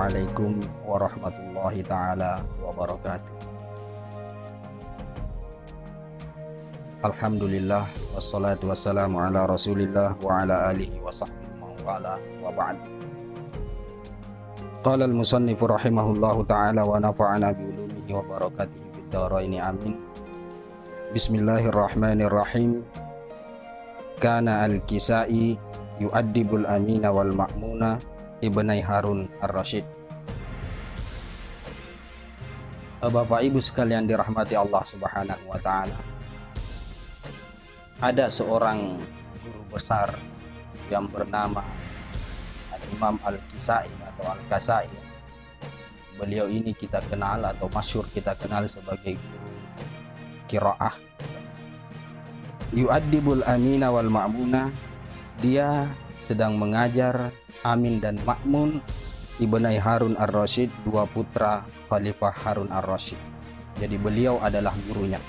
Assalamualaikum warahmatullahi ta'ala wabarakatuh. Alhamdulillah wassalatu wassalamu ala rasulillah wa ala alihi wa sahbihi wa wala wa ba'd. Qala al-musannifu rahimahullahu ta'ala wa nafa'ana bi ulumihi wa barakatihi fid dharaini amin. Bismillahirrahmanirrahim. Kana al-Kisai yu'addibul amina wal ma'muna Ibnai Harun ar-Rasyid. Bapak Ibu sekalian dirahmati Allah Subhanahu wa taala. Ada seorang guru besar yang bernama Imam Al-Kisai atau Al-Kasai. Beliau ini kita kenal atau masyhur kita kenal sebagai guru qiraah. Yu'addibul amina wal ma'muna. Dia sedang mengajar Amin dan Ma'mun Ibnai Harun ar-Rasyid, dua putra Khalifah Harun ar-Rasyid. Jadi beliau adalah gurunya.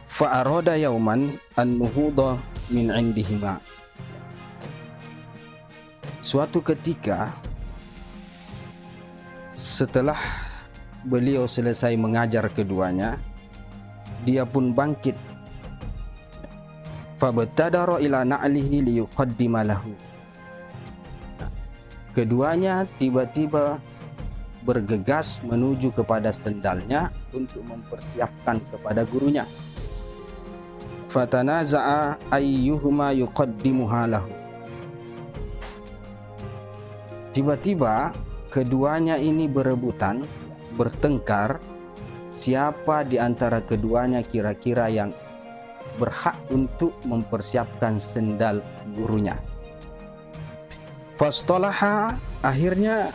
Fa'arada yauman an-nuhudha min indihima. Suatu ketika setelah beliau selesai mengajar keduanya, dia pun bangkit. Fabtadara ila na'lihi liyuqaddima lahu. Keduanya tiba-tiba bergegas menuju kepada sendalnya untuk mempersiapkan kepada gurunya. Fatanaza'a ayyuhuma yuqaddimuha lahu. Tiba-tiba keduanya ini berebutan, bertengkar, siapa di antara keduanya kira-kira yang berhak untuk mempersiapkan sendal gurunya. Fastalaha, akhirnya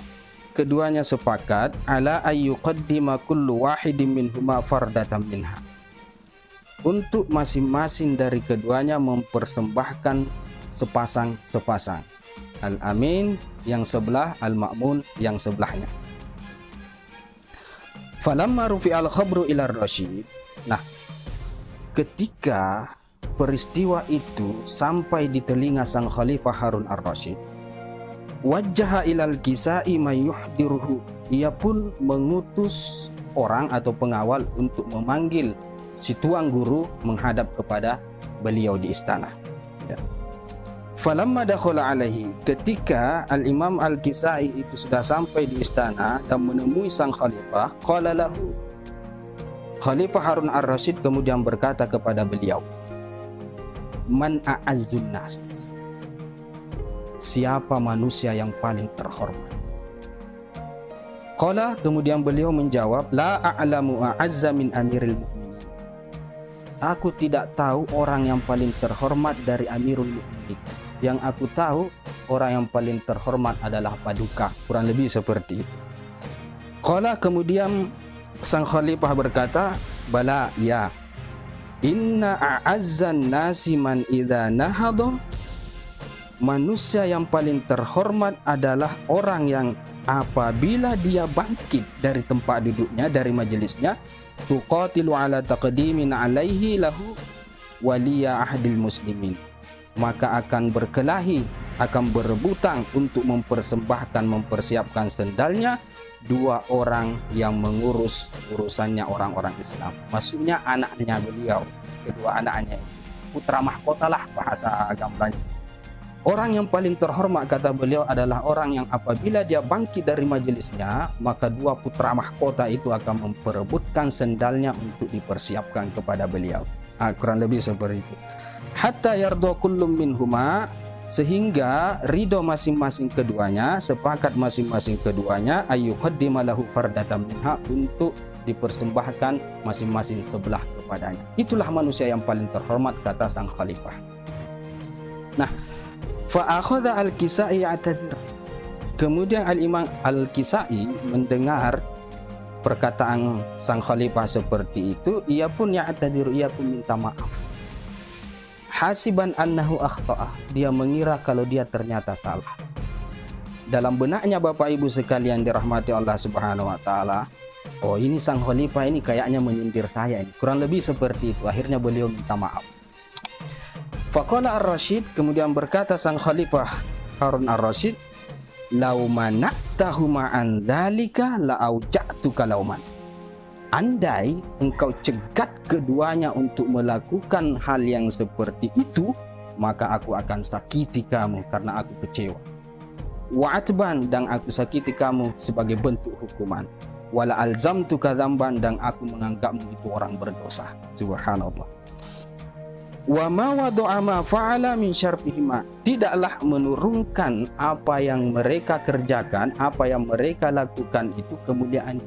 keduanya sepakat ala ayyuqaddima kullu wahidin minhuma fardatan minha. Untuk masing-masing dari keduanya mempersembahkan sepasang-sepasang. Al-Amin yang sebelah, Al-Ma'mun yang sebelahnya. Falamma rufi'al khabru ila ar-Rasyid. Nah, ketika peristiwa itu sampai di telinga sang Khalifah Harun ar-Rasyid, wajjaha ilal Kisai mayuhdiruhu. Ia pun mengutus orang atau pengawal untuk memanggil si tuang guru menghadap kepada beliau di istana. Falamma dakhala alaihi, ketika al-Imam al-Kisai itu sudah sampai di istana dan menemui sang Khalifah, qala lahu. Khalifah Harun ar-Rasyid kemudian berkata kepada beliau, Man a'azzun nas? Siapa manusia yang paling terhormat? Qala, kemudian beliau menjawab, La a'lamu a'azza min amiril mu'minin. Aku tidak tahu orang yang paling terhormat dari Amirul Mukminin. Yang aku tahu orang yang paling terhormat adalah Paduka. Kurang lebih seperti itu. Qala, kemudian sang Khalifah berkata, Bala, ya. Inna a'azzan nasi man idza nahadha. Manusia yang paling terhormat adalah orang yang apabila dia bangkit dari tempat duduknya, dari majelisnya, tuqatilu ala taqdimin alaihi lahu waliya ahdil muslimin. Maka akan berkelahi, akan berebutan untuk mempersiapkan sendalnya dua orang yang mengurus urusannya orang-orang Islam. Maksudnya anaknya beliau, kedua anaknya itu putra mahkota lah bahasa gamblangnya. Orang yang paling terhormat kata beliau adalah orang yang apabila dia bangkit dari majelisnya, maka dua putra mahkota itu akan memperebutkan sendalnya untuk dipersiapkan kepada beliau. Kurang lebih seperti itu. Hatta yardo kullum minhuma, sehingga ridho masing-masing keduanya, sepakat masing-masing keduanya, ayyuqaddima lahu fardatan minha, untuk dipersembahkan masing-masing sebelah kepadanya. Itulah manusia yang paling terhormat kata sang Khalifah. Nah, fa akhadha al-Kisai ya'tazir. Kemudian al-Imam al-Kisai mendengar perkataan sang Khalifah seperti itu, ia pun ya'tazir, ia pun minta maaf. Hasiban annahu akhta'a, dia mengira kalau dia ternyata salah. Dalam benaknya Bapak Ibu sekalian dirahmati Allah Subhanahu wa taala, oh ini sang Khalifah ini kayaknya menyindir saya ini. Kurang lebih seperti itu. Akhirnya beliau minta maaf. Faqala ar-Rasyid, kemudian berkata sang Khalifah Harun ar-Rasyid, lau mana'tahuma an dzalika la auja'tuka lauman. Andai engkau cegat keduanya untuk melakukan hal yang seperti itu, maka aku akan sakiti kamu karena aku kecewa. Wa'atban, dan aku sakiti kamu sebagai bentuk hukuman. Wala alzamtuka dzamban, dan aku menganggapmu itu orang berdosa. Subhanallah. Wa ma wada'a ma fa'ala min syarfihima, tidaklah menurunkan apa yang mereka kerjakan, apa yang mereka lakukan itu kemuliaan.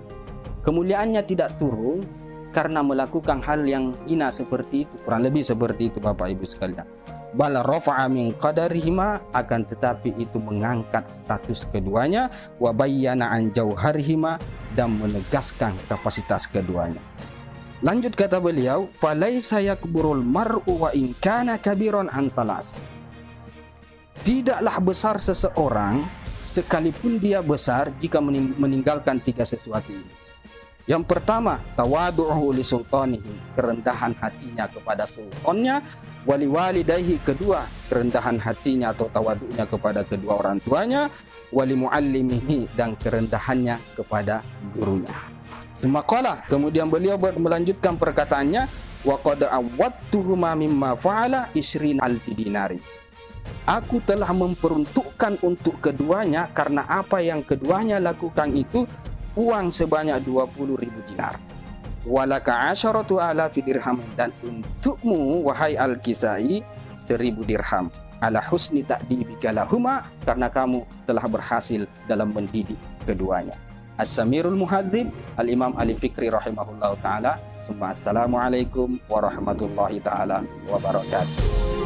Kemuliaannya tidak turun karena melakukan hal yang hina seperti itu, kurang lebih seperti itu Bapak Ibu sekalian. Bal rafa'a min qadarihima, akan tetapi itu mengangkat status keduanya, wa bayyana an jauharihima, dan menegaskan kapasitas keduanya. Lanjut kata beliau, falaisa yakburul mar'u wa in kana kabiran an salas. Tidaklah besar seseorang sekalipun dia besar jika meninggalkan tiga sesuatu ini. Yang pertama, tawadu'uhu li sultanihi, kerendahan hatinya kepada sultannya, wali walidayhi, kedua, kerendahan hatinya atau tawadu'nya kepada kedua orang tuanya, wali muallimihi, dan kerendahannya kepada gurunya. Semaqala, kemudian beliau melanjutkan perkataannya, wa qad awwadtuhuma mimma fa'ala 20 alfi dinari. Aku telah memperuntukkan untuk keduanya karena apa yang keduanya lakukan itu uang sebanyak 20.000 dinar. Walaka asyaratu alafi dirham, dan untukmu wahai Al-Kisai 1.000 dirham. Ala husni ta'dibika lahuma, karena kamu telah berhasil dalam mendidik keduanya. As-Samirul Muhadzib Al-Imam Ali Fikri rahimahullahu ta'ala. Assalamualaikum warahmatullahi ta'ala wabarakatuh.